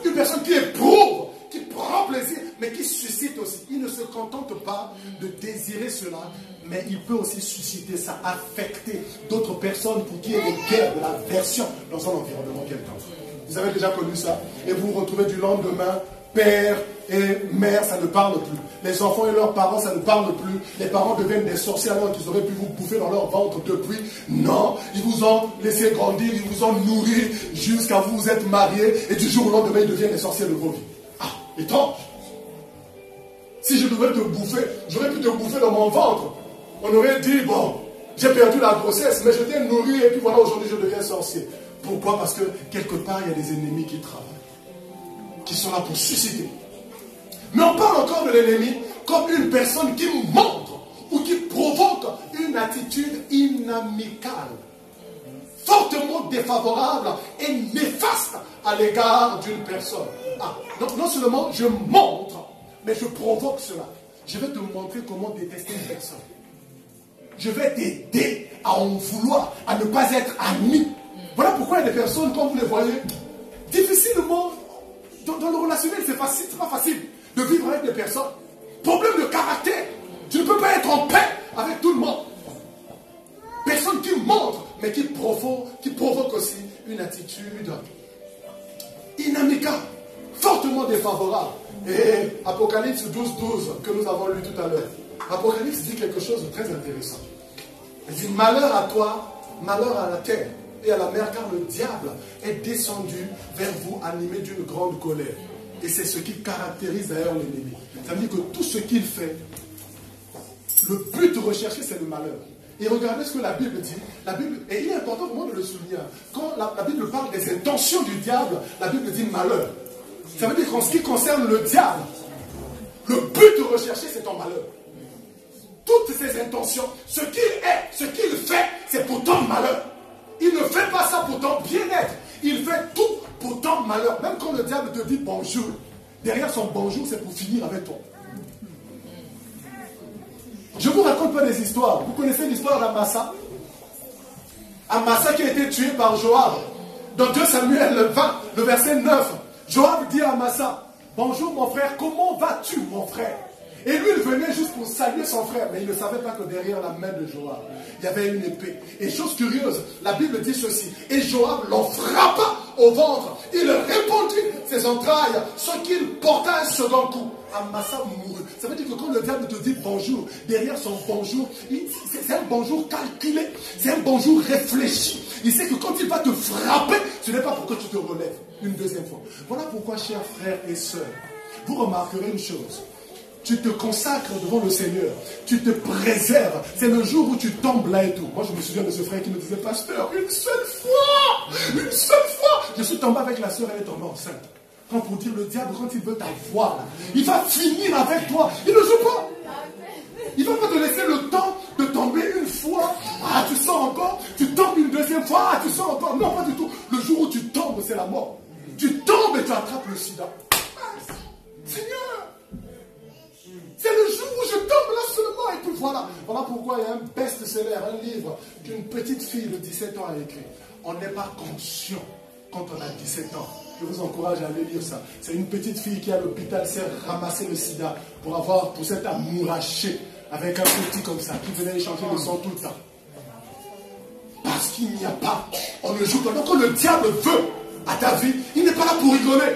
d'une personne qui éprouve, qui prend plaisir, mais qui suscite aussi. Il ne se contente pas de désirer cela, mais il peut aussi susciter ça, affecter d'autres personnes pour qu'il y ait des guerres, de l'aversion dans un environnement quelconque. Vous avez déjà connu ça, et vous vous retrouvez du lendemain, père et mère, ça ne parle plus. Les enfants et leurs parents, ça ne parle plus. Les parents deviennent des sorciers alors qu'ils auraient pu vous bouffer dans leur ventre depuis. Non, ils vous ont laissé grandir, ils vous ont nourri jusqu'à vous vous êtes mariés, et du jour au lendemain, ils deviennent les sorciers de vos vies. Ah, étrange. Si je devais te bouffer, j'aurais pu te bouffer dans mon ventre. On aurait dit, bon, j'ai perdu la grossesse, mais je t'ai nourri, et puis voilà, aujourd'hui, je deviens sorcier. Pourquoi? Parce que quelque part, il y a des ennemis qui travaillent, qui sont là pour susciter. Mais on parle encore de l'ennemi comme une personne qui montre ou qui provoque une attitude inamicale, fortement défavorable et néfaste à l'égard d'une personne. Ah, donc non seulement je montre, mais je provoque cela. Je vais te montrer comment détester une personne. Je vais t'aider à en vouloir, à ne pas être ami. Voilà pourquoi il y a des personnes, comme vous les voyez, difficilement, dans le relationnel, c'est facile, c'est pas facile de vivre avec des personnes. Problème de caractère. Tu ne peux pas être en paix avec tout le monde. Personne qui montre, mais qui provoque aussi une attitude inamicale, fortement défavorable. Et Apocalypse 12, 12, que nous avons lu tout à l'heure. Apocalypse dit quelque chose de très intéressant. Il dit, malheur à toi, malheur à la terre et à la mer, car le diable est descendu vers vous animé d'une grande colère. Et c'est ce qui caractérise d'ailleurs l'ennemi. Ça veut dire que tout ce qu'il fait, le but recherché, c'est le malheur. Et regardez ce que la Bible dit. La Bible, et il est important pour moi de le souligner. Quand la Bible parle des intentions du diable, la Bible dit malheur. Ça veut dire qu'en ce qui concerne le diable, le but recherché, c'est ton malheur. Toutes ses intentions, ce qu'il est, ce qu'il fait, c'est pour ton malheur. Il ne fait pas ça pour ton bien-être. Il fait tout pour ton malheur. Même quand le diable te dit bonjour, derrière son bonjour, c'est pour finir avec toi. Je ne vous raconte pas des histoires. Vous connaissez l'histoire d'Amasa? Amasa qui a été tué par Joab. Dans 2 Samuel 20, le verset 9, Joab dit à Amasa, bonjour mon frère, comment vas-tu mon frère? Et lui, il venait juste pour saluer son frère, mais il ne savait pas que derrière la main de Joab, il y avait une épée. Et chose curieuse, la Bible dit ceci, et Joab l'en frappa au ventre, il répandit ses entrailles, ce qu'il porta un second coup. Amasa mourut. Ça veut dire que quand le diable te dit bonjour, derrière son bonjour, c'est un bonjour calculé, c'est un bonjour réfléchi. Il sait que quand il va te frapper, ce n'est pas pour que tu te relèves une deuxième fois. Voilà pourquoi, chers frères et sœurs, vous remarquerez une chose. tu te consacres devant le Seigneur, tu te préserves. C'est le jour où tu tombes là et tout. Moi, je me souviens de ce frère qui me disait, pasteur, une seule fois, je suis tombé avec la sœur, elle est tombée enceinte. Quand pour dire le diable, quand il veut t'avoir, là, il va finir avec toi. Il ne joue pas. Il ne va pas te laisser le temps de tomber une fois. Ah, tu sens encore. Tu tombes une deuxième fois. Ah, tu sens encore. Non, pas du tout. Le jour où tu tombes, c'est la mort. Tu tombes et tu attrapes le sida. Seigneur, c'est le jour où je tombe là seulement et tout. Voilà. Voilà pourquoi il y a un best-seller, un livre qu'une petite fille de 17 ans a écrit. On n'est pas conscient quand on a 17 ans. Je vous encourage à aller lire ça. C'est une petite fille qui à l'hôpital s'est ramassé le sida pour s'être amouraché avec un petit comme ça, qui venait échanger le sang tout le temps. Parce qu'il n'y a pas, on ne joue pas. Donc quand le diable veut à ta vie, il n'est pas là pour rigoler.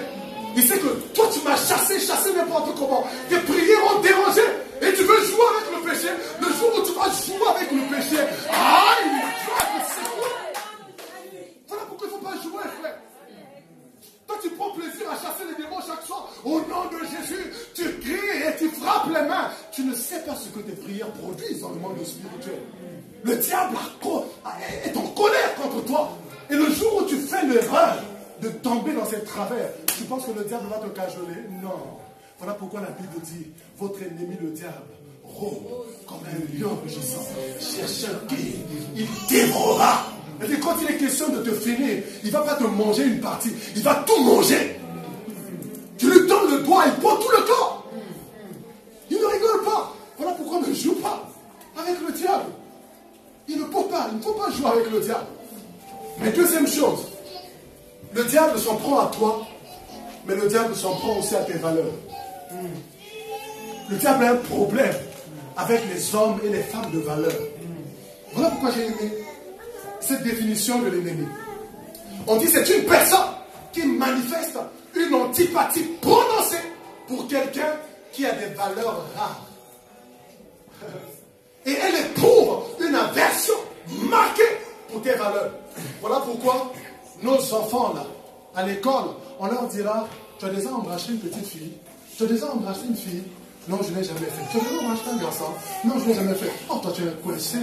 Il sait que toi tu m'as chassé n'importe comment. Tes prières ont dérangé et tu veux jouer avec le péché. Le jour où tu vas jouer avec le péché, aïe, tu vas te secouer. Voilà pourquoi il ne faut pas jouer, frère. Toi, tu prends plaisir à chasser les démons chaque soir. Au nom de Jésus, tu cries et tu frappes les mains. Tu ne sais pas ce que tes prières produisent dans le monde spirituel. Le diable est en colère contre toi. Et le jour où tu fais l'erreur de tomber dans ces travers, tu penses que le diable va te cajoler? Non. Voilà pourquoi la Bible dit, votre ennemi le diable rôde comme un lion rugissant, cherchant qui il dévorera. Et quand il est question de te finir, il ne va pas te manger une partie, il va tout manger. Tu lui donnes le doigt, il prend tout le corps. Il ne rigole pas. Voilà pourquoi on ne joue pas avec le diable. Il ne faut pas jouer avec le diable. Mais deuxième chose, le diable s'en prend à toi, mais le diable s'en prend aussi à tes valeurs. Le diable a un problème avec les hommes et les femmes de valeur. Voilà pourquoi j'ai aimé cette définition de l'ennemi. On dit c'est une personne qui manifeste une antipathie prononcée pour quelqu'un qui a des valeurs rares. Et elle éprouve une aversion marquée pour tes valeurs. Voilà pourquoi nos enfants là, à l'école, on leur dira, tu as déjà embrassé une petite fille? Tu as déjà embrassé une fille? Non, je ne l'ai jamais fait. Tu as déjà embrassé un garçon? Non, je ne l'ai jamais fait. Oh, toi tu es coincé.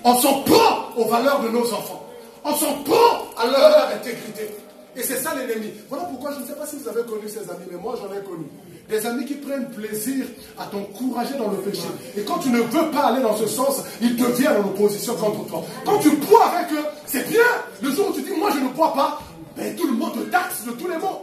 On s'en prend aux valeurs de nos enfants. On s'en prend à leur intégrité. Et c'est ça l'ennemi. Voilà pourquoi je ne sais pas si vous avez connu ces amis, mais moi j'en ai connu. Des amis qui prennent plaisir à t'encourager dans le péché. Et quand tu ne veux pas aller dans ce sens, ils deviennent en opposition contre toi. Quand tu bois avec eux, c'est bien. Le jour où tu dis, moi je ne bois pas, ben, tout le monde te taxe de tous les mots.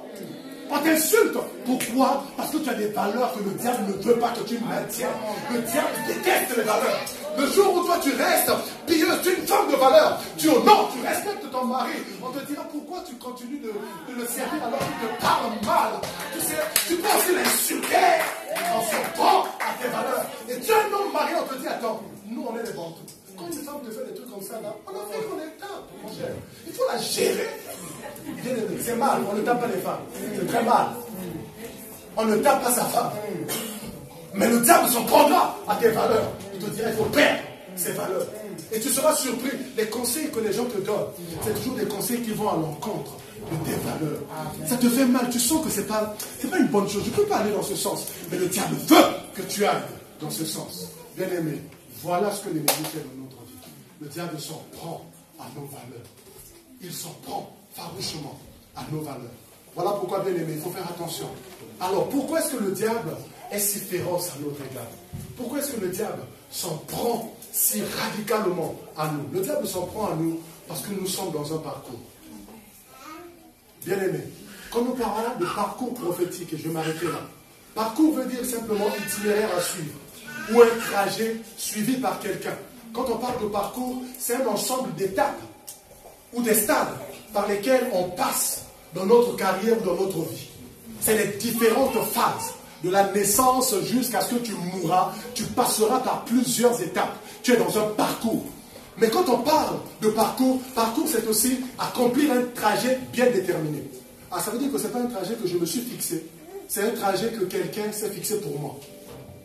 On t'insulte. Pourquoi? Parce que tu as des valeurs que le diable ne veut pas que tu maintiennes. Le diable déteste les valeurs. Le jour où toi tu restes pieuse, tu es une femme de valeur, tu honores, tu respectes ton mari, on te dira pourquoi tu continues de le servir alors qu'il te parle mal. Tu sais, tu peux aussi l'insulter en se prend à tes valeurs. Et tu es un homme marié, on te dit attends, nous on est les bantous. Quand une femme te fait des trucs comme ça, là, on a fait qu'on est table, mon cher. Il faut la gérer. C'est mal, on ne tape pas les femmes. C'est très mal. On ne tape pas sa femme. Mais le diable s'en prendra à tes valeurs. Il te dira, il faut perdre ces valeurs. Et tu seras surpris. Les conseils que les gens te donnent, c'est toujours des conseils qui vont à l'encontre de tes valeurs. Ça te fait mal. Tu sens que ce n'est pas une bonne chose. Je ne peux pas aller dans ce sens. Mais le diable veut que tu ailles dans ce sens. Bien aimé, voilà ce que l'ennemi fait dans notre vie. Le diable s'en prend à nos valeurs. Il s'en prend farouchement à nos valeurs. Voilà pourquoi, bien aimé, il faut faire attention. Alors, pourquoi est-ce que le diable est si féroce à notre égard? Pourquoi est-ce que le diable s'en prend si radicalement à nous? Le diable s'en prend à nous parce que nous sommes dans un parcours. Bien aimé, quand nous parlons de parcours prophétique, et je vais m'arrêter là, parcours veut dire simplement itinéraire à suivre, ou un trajet suivi par quelqu'un. Quand on parle de parcours, c'est un ensemble d'étapes ou des stades par lesquels on passe dans notre carrière ou dans notre vie. C'est les différentes phases. De la naissance jusqu'à ce que tu mourras, tu passeras par plusieurs étapes. Tu es dans un parcours. Mais quand on parle de parcours, parcours c'est aussi accomplir un trajet bien déterminé. Ah, ça veut dire que ce n'est pas un trajet que je me suis fixé. C'est un trajet que quelqu'un s'est fixé pour moi.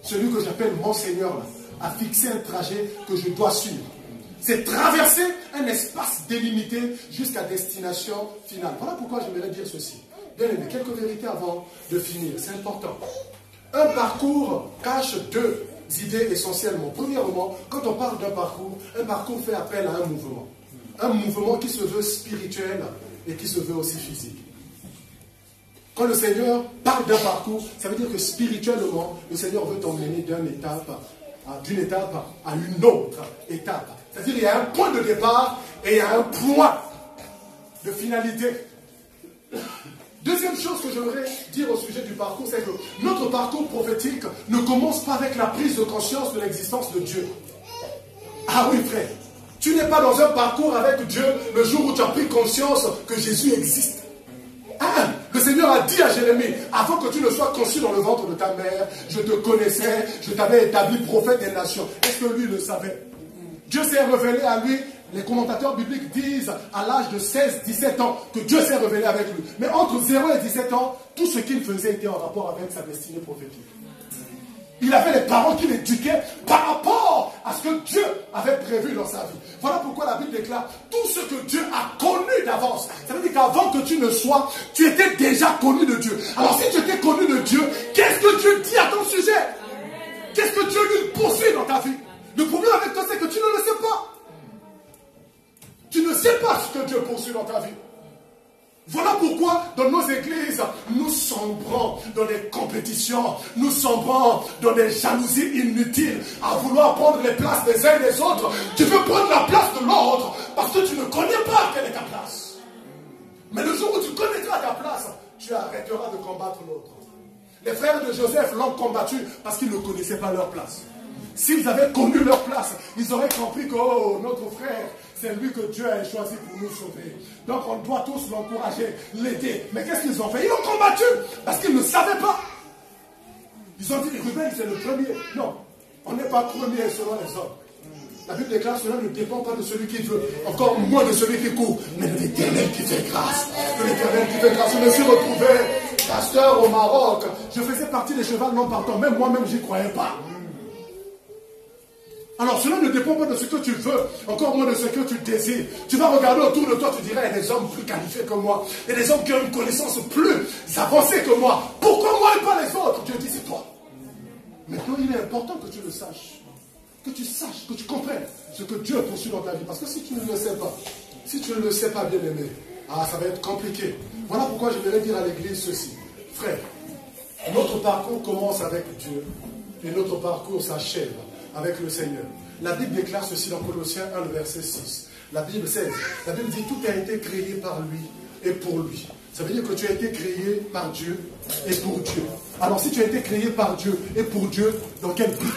Celui que j'appelle mon Seigneur là, a fixé un trajet que je dois suivre. C'est traverser un espace délimité jusqu'à destination finale. Voilà pourquoi j'aimerais dire ceci. Bien aimé, quelques vérités avant de finir, c'est important. Un parcours cache deux idées essentiellement. Premièrement, quand on parle d'un parcours, un parcours fait appel à un mouvement. Un mouvement qui se veut spirituel et qui se veut aussi physique. Quand le Seigneur parle d'un parcours, ça veut dire que spirituellement, le Seigneur veut t'emmener d'une étape à une autre étape. C'est-à-dire qu'il y a un point de départ et il y a un point de finalité. Deuxième chose que j'aimerais dire au sujet du parcours, c'est que notre parcours prophétique ne commence pas avec la prise de conscience de l'existence de Dieu. Ah oui, frère, tu n'es pas dans un parcours avec Dieu le jour où tu as pris conscience que Jésus existe. Ah, le Seigneur a dit à Jérémie, avant que tu ne sois conçu dans le ventre de ta mère, je te connaissais, je t'avais établi prophète des nations. Est-ce que lui le savait? Dieu s'est révélé à lui. Les commentateurs bibliques disent à l'âge de 16-17 ans que Dieu s'est révélé avec lui. Mais entre 0 et 17 ans, tout ce qu'il faisait était en rapport avec sa destinée prophétique. Il avait les parents qui l'éduquaient par rapport à ce que Dieu avait prévu dans sa vie. Voilà pourquoi la Bible déclare tout ce que Dieu a connu d'avance. Ça veut dire qu'avant que tu ne sois, tu étais déjà connu de Dieu. Alors si tu étais connu de Dieu, qu'est-ce que Dieu dit à ton sujet? Qu'est-ce que Dieu lui poursuit dans ta vie? Le problème avec toi, c'est que tu ne le sais pas. Tu ne sais pas ce que Dieu poursuit dans ta vie. Voilà pourquoi dans nos églises, nous sombrons dans des compétitions, nous sombrons dans des jalousies inutiles, à vouloir prendre les places des uns et des autres. Tu veux prendre la place de l'autre parce que tu ne connais pas quelle est ta place. Mais le jour où tu connaîtras ta place, tu arrêteras de combattre l'autre. Les frères de Joseph l'ont combattu parce qu'ils ne connaissaient pas leur place. S'ils avaient connu leur place, ils auraient compris que oh, notre frère, c'est lui que Dieu a choisi pour nous sauver. Donc on doit tous l'encourager, l'aider. Mais qu'est-ce qu'ils ont fait? Ils l'ont combattu parce qu'ils ne savaient pas. Ils ont dit, Ruben, c'est le premier. Non, on n'est pas premier selon les hommes. La Bible déclare, cela ne dépend pas de celui qui veut, encore moins de celui qui court, mais de l'Éternel qui fait grâce. De l'Éternel qui fait grâce. Je me suis retrouvé pasteur au Maroc. Je faisais partie des chevals non partants. Même moi-même, j'y croyais pas. Alors cela ne dépend pas de ce que tu veux, encore moins de ce que tu désires. Tu vas regarder autour de toi, tu dirais, il y a des hommes plus qualifiés que moi. Il y a des hommes qui ont une connaissance plus avancée que moi. Pourquoi moi et pas les autres? Dieu dit, c'est toi. Maintenant, il est important que tu le saches. Que tu saches, que tu comprennes ce que Dieu poursuit dans ta vie. Parce que si tu ne le sais pas, si tu ne le sais pas, bien aimé, ça va être compliqué. Voilà pourquoi je voudrais dire à l'église ceci. Frère, notre parcours commence avec Dieu et notre parcours s'achève avec le Seigneur. La Bible déclare ceci dans Colossiens 1, le verset 6. La Bible dit tout a été créé par lui et pour lui. Ça veut dire que tu as été créé par Dieu et pour Dieu. Alors si tu as été créé par Dieu et pour Dieu, dans quel but?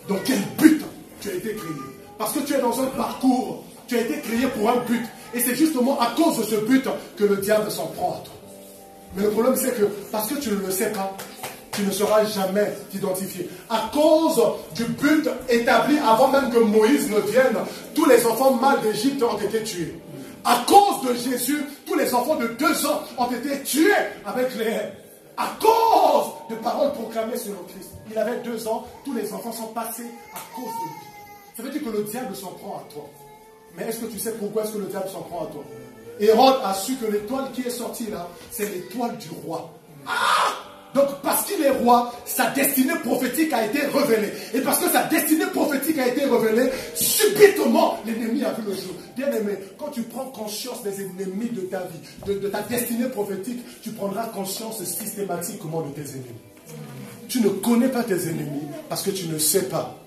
Dans quel but tu as été créé? Parce que tu es dans un parcours, tu as été créé pour un but. Et c'est justement à cause de ce but que le diable s'en prend à toi. Mais le problème c'est que, parce que tu ne le sais pas, tu ne seras jamais identifié. À cause du but établi avant même que Moïse ne vienne, tous les enfants mâles d'Égypte ont été tués. À cause de Jésus, tous les enfants de 2 ans ont été tués avec les haines. À cause de paroles proclamées sur le Christ. Il avait 2 ans, tous les enfants sont passés à cause de lui. Ça veut dire que le diable s'en prend à toi. Mais est-ce que tu sais pourquoi est-ce que le diable s'en prend à toi? Hérode a su que l'étoile qui est sortie là, c'est l'étoile du roi. Donc parce qu'il est roi, sa destinée prophétique a été révélée. Et parce que sa destinée prophétique a été révélée, subitement l'ennemi a vu le jour. Bien aimé, quand tu prends conscience des ennemis de ta vie, de ta destinée prophétique, tu prendras conscience systématiquement de tes ennemis. Tu ne connais pas tes ennemis parce que tu ne sais pas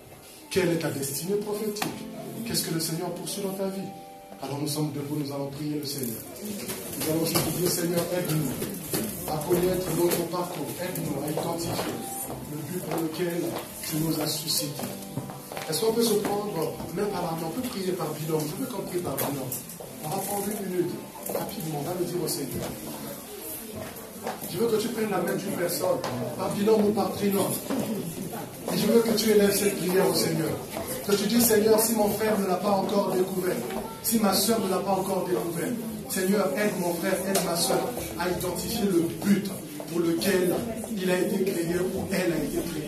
quelle est ta destinée prophétique. Qu'est-ce que le Seigneur poursuit dans ta vie? Alors nous sommes debout, nous allons prier le Seigneur. Nous allons aussi dire, Seigneur, aide-nous à connaître notre parcours, aide-nous à identifier le but pour lequel tu nous as suscité. Est-ce qu'on peut se prendre même par la main? On peut prier par binôme. Je veux qu'on prie par binôme. On va prendre 1 minute, rapidement, on va le dire au Seigneur. Je veux que tu prennes la main d'une personne, par binôme ou par trinôme. Et je veux que tu élèves cette prière au Seigneur. Que tu dis, Seigneur, si mon frère ne l'a pas encore découvert, si ma soeur ne l'a pas encore découvert, Seigneur, aide mon frère, aide ma soeur à identifier le but pour lequel il a été créé ou elle a été créée.